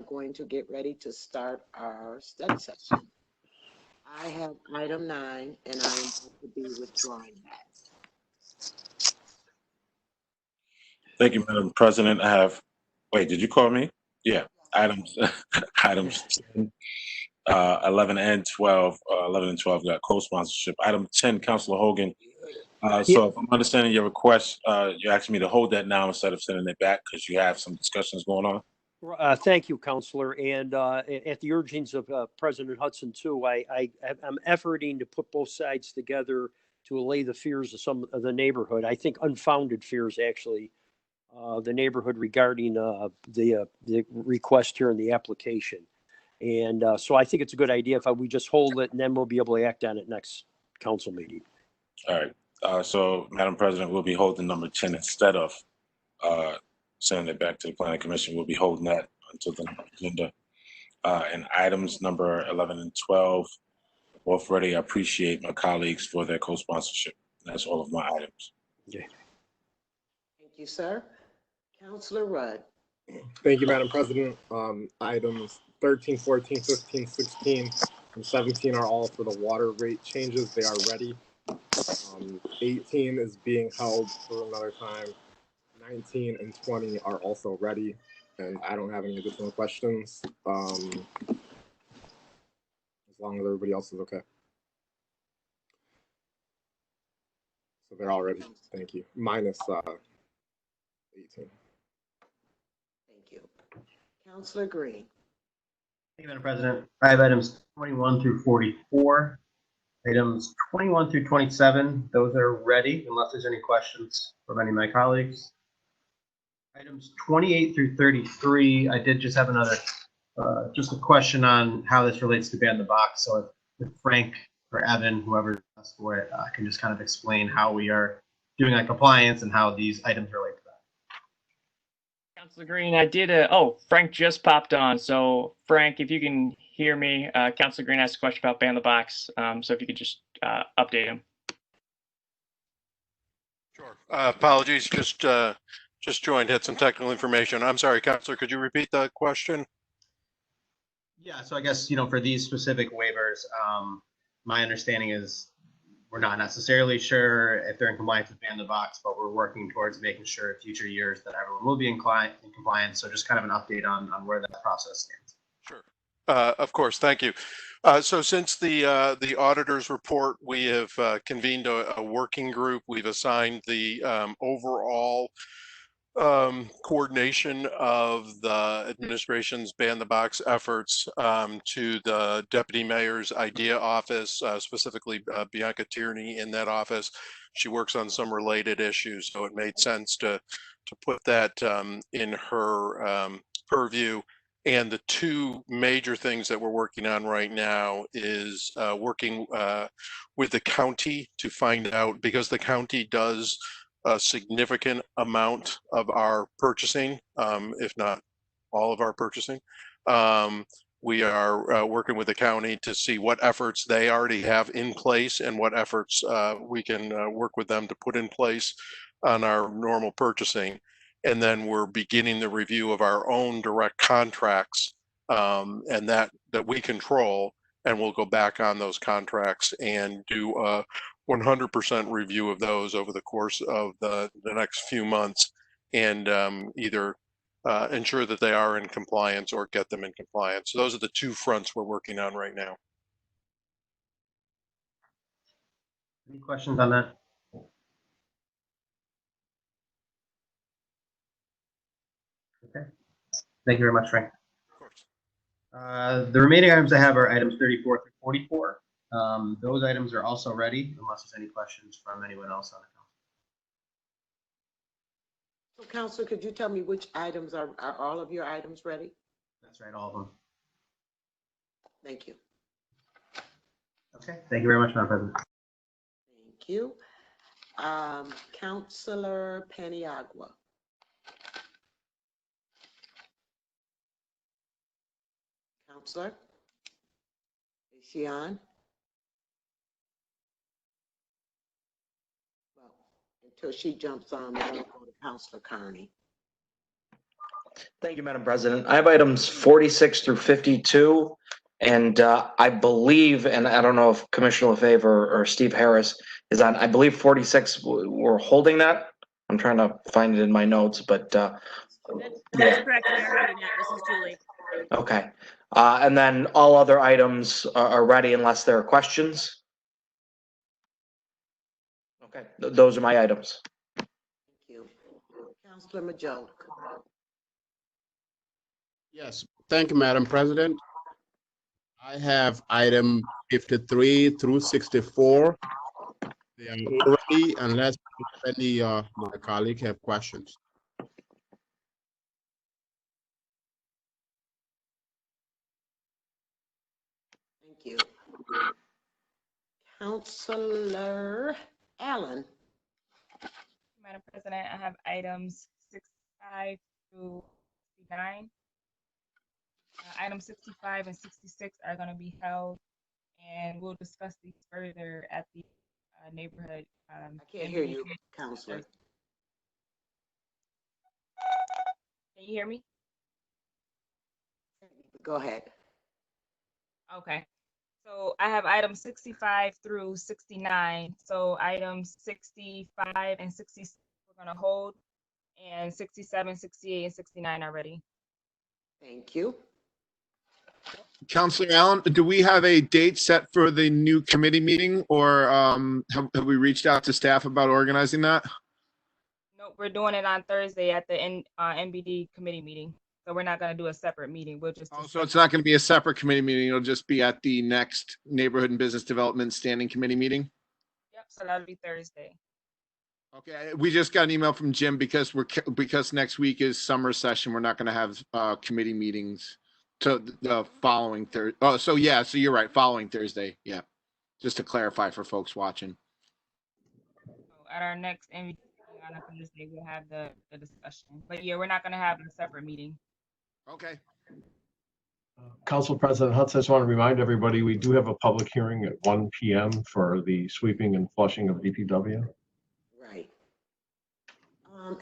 Going to get ready to start our study session. I have item 9, and I am going to be withdrawing that. Thank you, Madam President. I have, wait, did you call me? Yeah, items, items 10, 11 and 12, 11 and 12 got co-sponsorship. Item 10, Councilor Hogan. So if I'm understanding your request, you're asking me to hold that now instead of sending it back because you have some discussions going on? Thank you, Councilor. And at the urgings of President Hudson, too, I'm efforting to put both sides together to allay the fears of some of the neighborhood. I think unfounded fears, actually, the neighborhood regarding the request here in the application. And so I think it's a good idea if we just hold it, and then we'll be able to act on it next council meeting. All right. So, Madam President, we'll be holding number 10 instead of sending it back to the Planning Commission. We'll be holding that until the agenda. And items number 11 and 12, both ready. I appreciate my colleagues for their co-sponsorship. That's all of my items. Okay. Thank you, sir. Councilor Rudd. Thank you, Madam President. Items 13, 14, 15, 16, and 17 are all for the water rate changes. They are ready. 18 is being held for another time. 19 and 20 are also ready, and I don't have any additional questions. As long as everybody else is okay. So they're all ready. Thank you. Minus 18. Thank you. Councilor Green. Thank you, Madam President. I have items 21 through 44. Items 21 through 27, those are ready, unless there's any questions from any of my colleagues. Items 28 through 33, I did just have another, just a question on how this relates to Ban the Box. So if Frank or Evan, whoever asked for it, can just kind of explain how we are doing on compliance and how these items relate to that. Councilor Green, I did Frank just popped on. So Frank, if you can hear me, Councilor Green asked a question about Ban the Box. So if you could just update him. Sure. Apologies, just joined, had some technical information. I'm sorry, Councilor, could you repeat the question? Yeah, so I guess, for these specific waivers, my understanding is we're not necessarily sure if they're in compliance with Ban the Box, but we're working towards making sure in future years that everyone will be in compliance. So just kind of an update on where that process stands. Sure. Of course, thank you. So since the auditor's report, we have convened a working group. We've assigned the overall coordination of the administration's Ban the Box efforts to the Deputy Mayor's IDEA office, specifically Bianca Tierney in that office. She works on some related issues, so it made sense to put that in her purview. And the two major things that we're working on right now is working with the county to find out, because the county does a significant amount of our purchasing, if not all of our purchasing. We are working with the county to see what efforts they already have in place and what efforts we can work with them to put in place on our normal purchasing. And then we're beginning the review of our own direct contracts and that we control, and we'll go back on those contracts and do a 100% review of those over the course of the next few months, and either ensure that they are in compliance or get them in compliance. So those are the two fronts we're working on right now. Any questions on that? Okay. Thank you very much, Frank. Of course. The remaining items I have are items 34 through 44. Those items are also ready, unless there's any questions from anyone else on the council. So, Councilor, could you tell me which items are all of your items ready? That's right, all of them. Thank you. Okay, thank you very much, Madam President. Thank you. Councilor Paniagua. Councilor, is she on? Well, until she jumps on, we're going to go to Councilor Carney. Thank you, Madam President. I have items 46 through 52. And I believe, and I don't know if Commissioner LaFave or Steve Harris is on, I believe 46, we're holding that. I'm trying to find it in my notes, but That's correct. We are holding that. This is Julie. okay. And then all other items are ready unless there are questions. Okay, those are my items. Thank you. Councilor Majoke. Yes, thank you, Madam President. I have item 53 through 64. They are already, unless any my colleague have questions. Thank you. Councilor Allen. Madam President, I have items 65 through 69. Items 65 and 66 are going to be held, and we'll discuss these further at the neighborhood. I can't hear you, Councilor. Can you hear me? Go ahead. Okay. So I have items 65 through 69. So items 65 and 66 we're going to hold, and 67, 68, and 69 are ready. Thank you. Councilor Allen, do we have a date set for the new committee meeting, or have we reached out to staff about organizing that? Nope, we're doing it on Thursday at the NBD committee meeting. So we're not going to do a separate meeting. We'll just. Oh, so it's not going to be a separate committee meeting. It'll just be at the next Neighborhood and Business Development Standing Committee meeting? Yep, so that'll be Thursday. Okay, we just got an email from Jim because next week is summer session. We're not going to have committee meetings to the following Thursday. Oh, so yeah, so you're right, following Thursday. Yeah, just to clarify for folks watching. So at our next NBD meeting on Thursday, we'll have the discussion. But yeah, we're not going to have a separate meeting. Okay. Council President Hudson, I just want to remind everybody, we do have a public hearing at 1 p.m. for the sweeping and flushing of DPW. Right.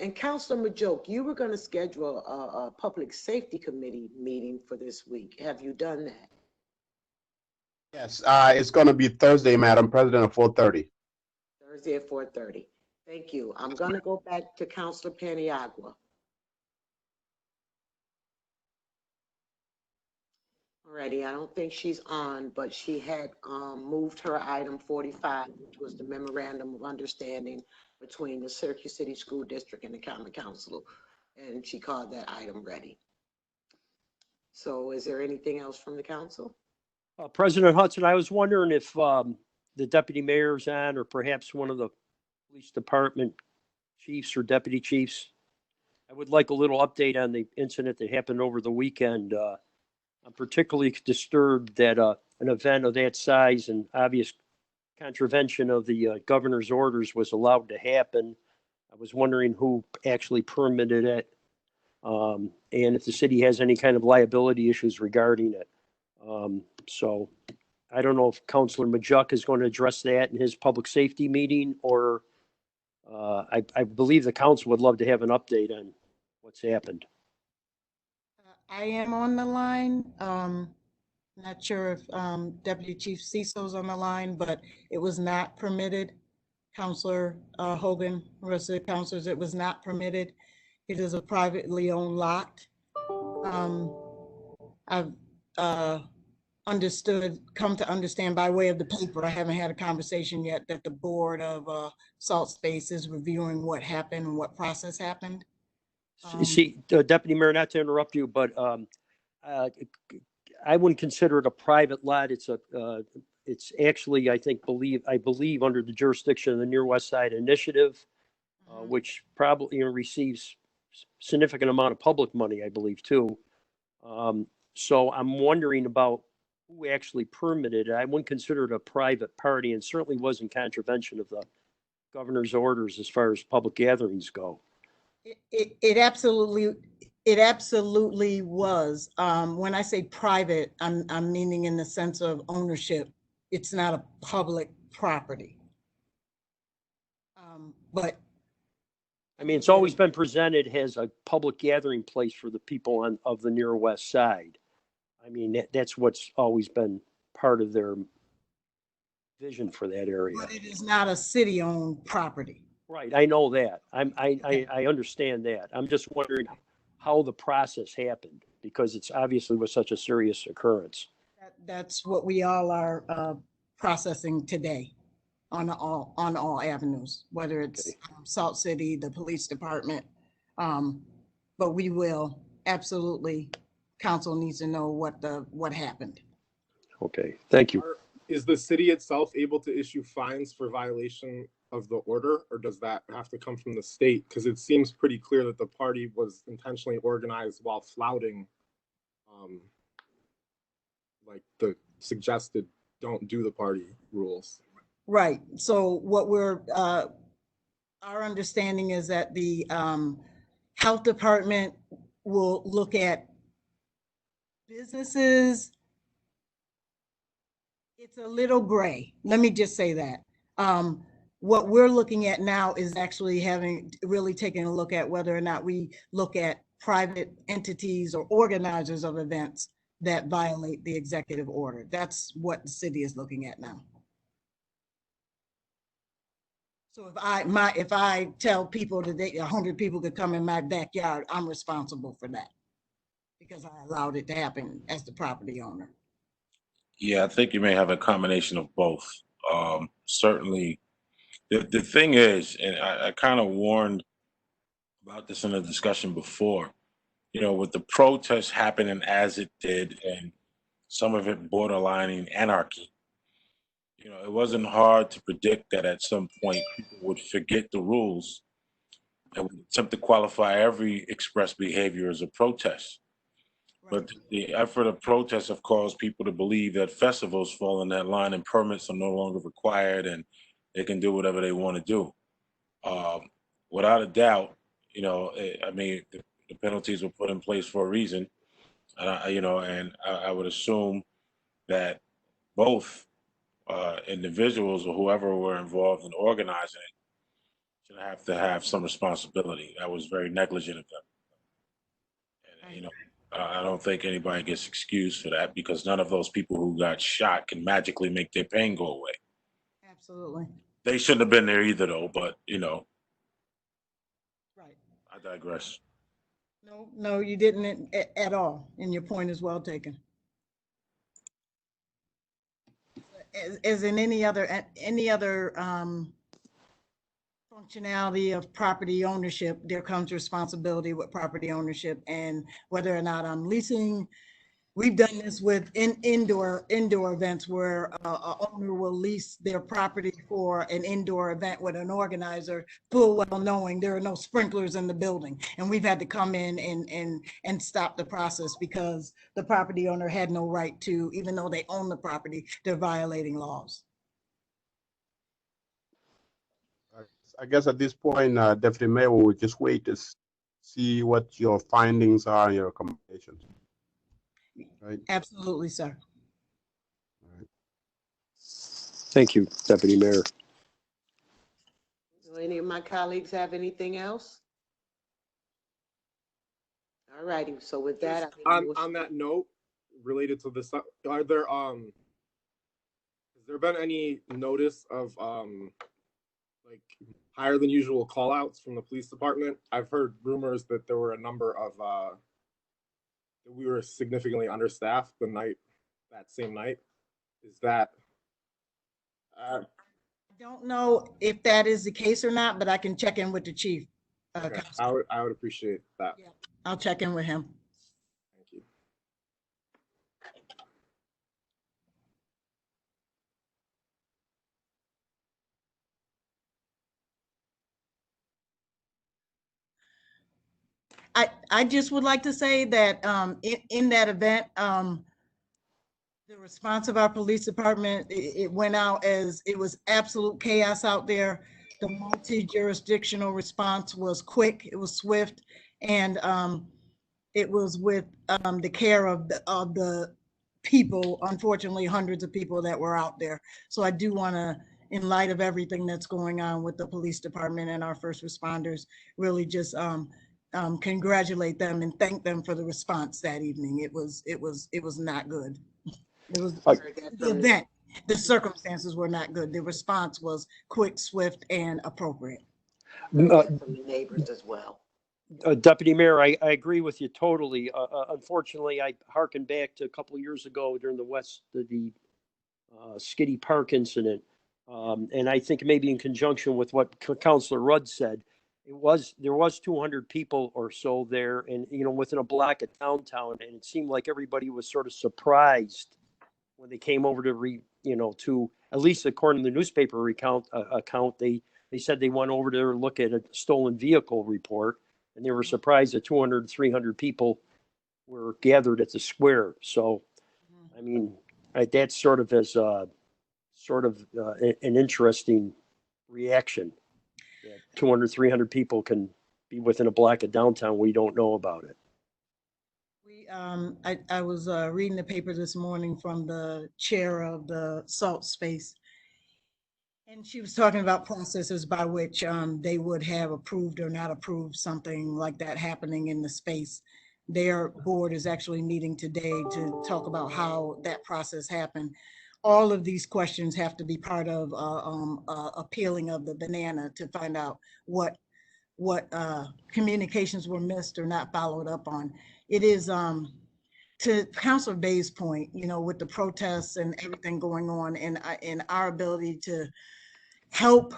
And Councilor Majoke, you were going to schedule a public safety committee meeting for this week. Have you done that? Yes, it's going to be Thursday, Madam President, at 4:30. Thursday at 4:30. Thank you. I'm going to go back to Councilor Paniagua. Alrighty, I don't think she's on, but she had moved her item 45, which was the memorandum of understanding between the Syracuse City School District and the Common Council, and she called that item ready. So is there anything else from the council? President Hudson, I was wondering if the deputy mayor's on, or perhaps one of the police department chiefs or deputy chiefs. I would like a little update on the incident that happened over the weekend. I'm particularly disturbed that an event of that size and obvious contravention of the governor's orders was allowed to happen. I was wondering who actually permitted it, and if the city has any kind of liability issues regarding it. So I don't know if Councilor Majuk is going to address that in his public safety meeting, or I believe the council would love to have an update on what's happened. I am on the line. Not sure if Deputy Chief Cecil's on the line, but it was not permitted. Councilor Hogan, rest of the councilors, it was not permitted. It is a privately owned lot. I've come to understand by way of the paper, I haven't had a conversation yet, that the board of Salt Space is reviewing what happened and what process happened. See, Deputy Mayor, not to interrupt you, but I wouldn't consider it a private lot. It's actually, I believe under the jurisdiction of the Near West Side Initiative, which probably receives significant amount of public money, I believe, too. So I'm wondering about who actually permitted it. I wouldn't consider it a private party, and certainly wasn't contravention of the governor's orders as far as public gatherings go. It absolutely was. When I say private, I'm meaning in the sense of ownership. It's not a public property. But I mean, it's always been presented as a public gathering place for the people of the near west side. I mean, that's what's always been part of their vision for that area. But it is not a city-owned property. Right, I know that. I understand that. I'm just wondering how the process happened, because it's obviously was such a serious occurrence. That's what we all are processing today on all avenues, whether it's Salt City, the police department. But we will absolutely, council needs to know what happened. Okay, thank you. Is the city itself able to issue fines for violation of the order, or does that have to come from the state? Because it seems pretty clear that the party was intentionally organized while flouting like the suggested don't do the party rules. Right. So what our understanding is that the health department will look at businesses. It's a little gray. Let me just say that. What we're looking at now is actually really taking a look at whether or not we look at private entities or organizers of events that violate the executive order. That's what the city is looking at now. So if I tell people that 100 people could come in my backyard, I'm responsible for that because I allowed it to happen as the property owner. Yeah, I think you may have a combination of both. Certainly, the thing is, and I kind of warned about this in a discussion before, you know, with the protests happening as it did, and some of it borderlining anarchy, you know, it wasn't hard to predict that at some point people would forget the rules and would attempt to qualify every expressed behavior as a protest. But the effort of protests have caused people to believe that festivals fall in that line and permits are no longer required and they can do whatever they want to do. Without a doubt, you know, I mean, the penalties were put in place for a reason. You know, and I would assume that both individuals or whoever were involved in organizing it should have to have some responsibility. That was very negligent of them. And, you know, I don't think anybody gets excused for that because none of those people who got shot can magically make their pain go away. Absolutely. They shouldn't have been there either, though, but, you know. Right. I digress. No, you didn't at all, and your point is well taken. As in any other functionality of property ownership, there comes responsibility with property ownership, and whether or not I'm leasing. We've done this with indoor events where a owner will lease their property for an indoor event with an organizer, full well knowing there are no sprinklers in the building. And we've had to come in and stop the process because the property owner had no right to, even though they own the property, they're violating laws. I guess at this point, Deputy Mayor, we will just wait to see what your findings are and your recommendations. Right. Absolutely, sir. Right. Thank you, Deputy Mayor. Do any of my colleagues have anything else? All righty. So with that, on that note, related to this, are there has there been any notice of like higher than usual call outs from the police department? I've heard rumors that there were a number of that we were significantly understaffed that same night. Is that I don't know if that is the case or not, but I can check in with the chief. okay. I would appreciate that. Yeah, I'll check in with him. Thank you. I just would like to say that in that event, the response of our police department, it went out as it was absolute chaos out there. The multi-jurisdictional response was quick, it was swift, and it was with the care of the people, unfortunately, hundreds of people that were out there. So I do want to in light of everything that's going on with the police department and our first responders, really just congratulate them and thank them for the response that evening. It was not good. It was the event. The circumstances were not good. The response was quick, swift, and appropriate. From the neighbors as well. Deputy Mayor, I agree with you totally. Unfortunately, I harken back to a couple of years ago during the Skiddy Park incident. And I think maybe in conjunction with what Councilor Rudd said, there was 200 people or so there, and within a block of downtown, and it seemed like everybody was sort of surprised when they came over to at least according to the newspaper account, they said they went over to look at a stolen vehicle report, and they were surprised that 200, 300 people were gathered at the square. So, I mean, that's sort of an interesting reaction. That 200, 300 people can be within a block of downtown. We don't know about it. I was reading the paper this morning from the chair of the SALT space, and she was talking about processes by which they would have approved or not approved something like that happening in the space. Their board is actually meeting today to talk about how that process happened. All of these questions have to be part of a peeling of the banana to find out what communications were missed or not followed up on. It is, to Councilor Bay's point, with the protests and everything going on, and our ability to help,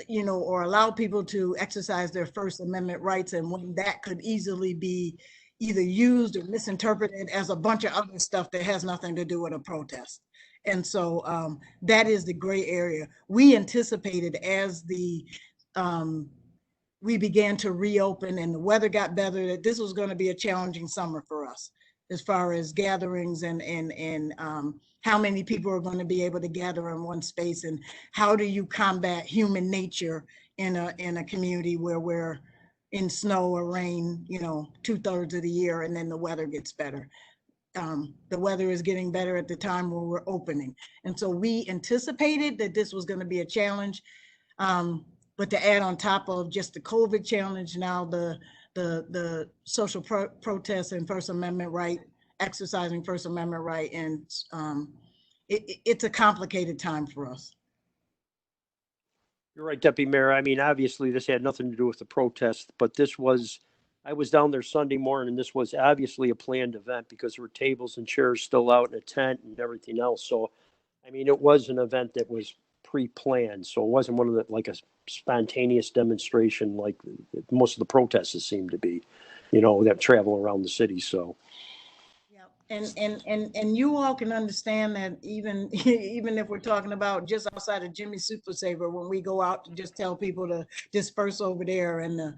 or allow people to exercise their First Amendment rights, and when that could easily be either used or misinterpreted as a bunch of other stuff that has nothing to do with a protest. And so that is the gray area. We anticipated as we began to reopen and the weather got better, that this was going to be a challenging summer for us as far as gatherings and how many people are going to be able to gather in one space, and how do you combat human nature in a community where we're in snow or rain, 2/3 of the year, and then the weather gets better. The weather is getting better at the time when we're opening. And so we anticipated that this was going to be a challenge. But to add on top of just the COVID challenge, now the social protests and First Amendment right, exercising First Amendment right, and it's a complicated time for us. You're right, Deputy Mayor. I mean, obviously this had nothing to do with the protest, but I was down there Sunday morning, and this was obviously a planned event because there were tables and chairs still out in a tent and everything else. So, I mean, it was an event that was pre-planned. So it wasn't one of like a spontaneous demonstration like most of the protests seem to be, that travel around the city. So. And you all can understand that even if we're talking about just outside of Jimmy's Super Saver, when we go out to just tell people to disperse over there, and the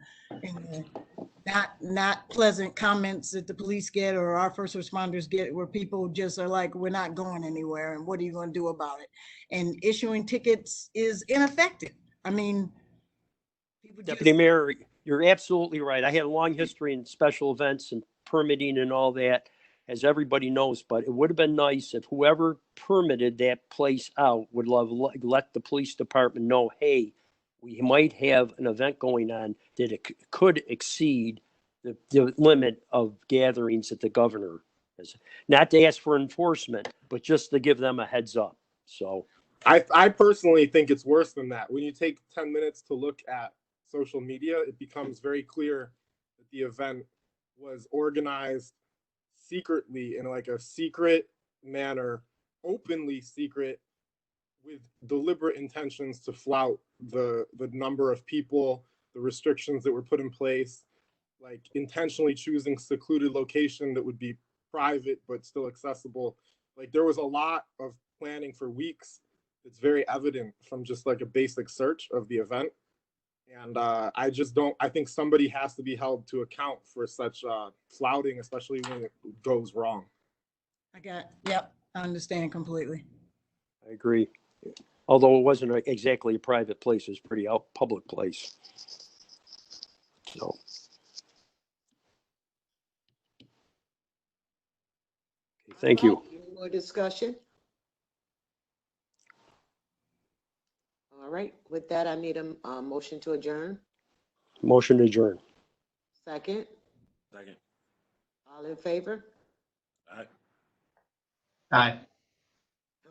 not pleasant comments that the police get or our first responders get, where people just are like, we're not going anywhere, and what are you going to do about it? And issuing tickets is ineffective. I mean, Deputy Mayor, you're absolutely right. I had a long history in special events and permitting and all that, as everybody knows, but it would have been nice if whoever permitted that place out would let the police department know, hey, we might have an event going on that it could exceed the limit of gatherings that the governor has. Not to ask for enforcement, but just to give them a heads up. So I personally think it's worse than that. When you take 10 minutes to look at social media, it becomes very clear that the event was organized secretly, in like a secret manner, openly secret, with deliberate intentions to flout the number of people, the restrictions that were put in place, like intentionally choosing secluded location that would be private but still accessible. Like, there was a lot of planning for weeks. It's very evident from just like a basic search of the event. And I think somebody has to be held to account for such flouting, especially when it goes wrong. Yep, I understand completely. I agree. Although it wasn't exactly a private place, it was a pretty public place. So. Thank you. Any more discussion? All right, with that, I need a motion to adjourn. Motion to adjourn. Second, Second. all in favor? All right. Aye.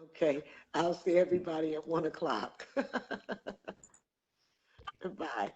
Okay, I'll see everybody at 1 o'clock. Goodbye.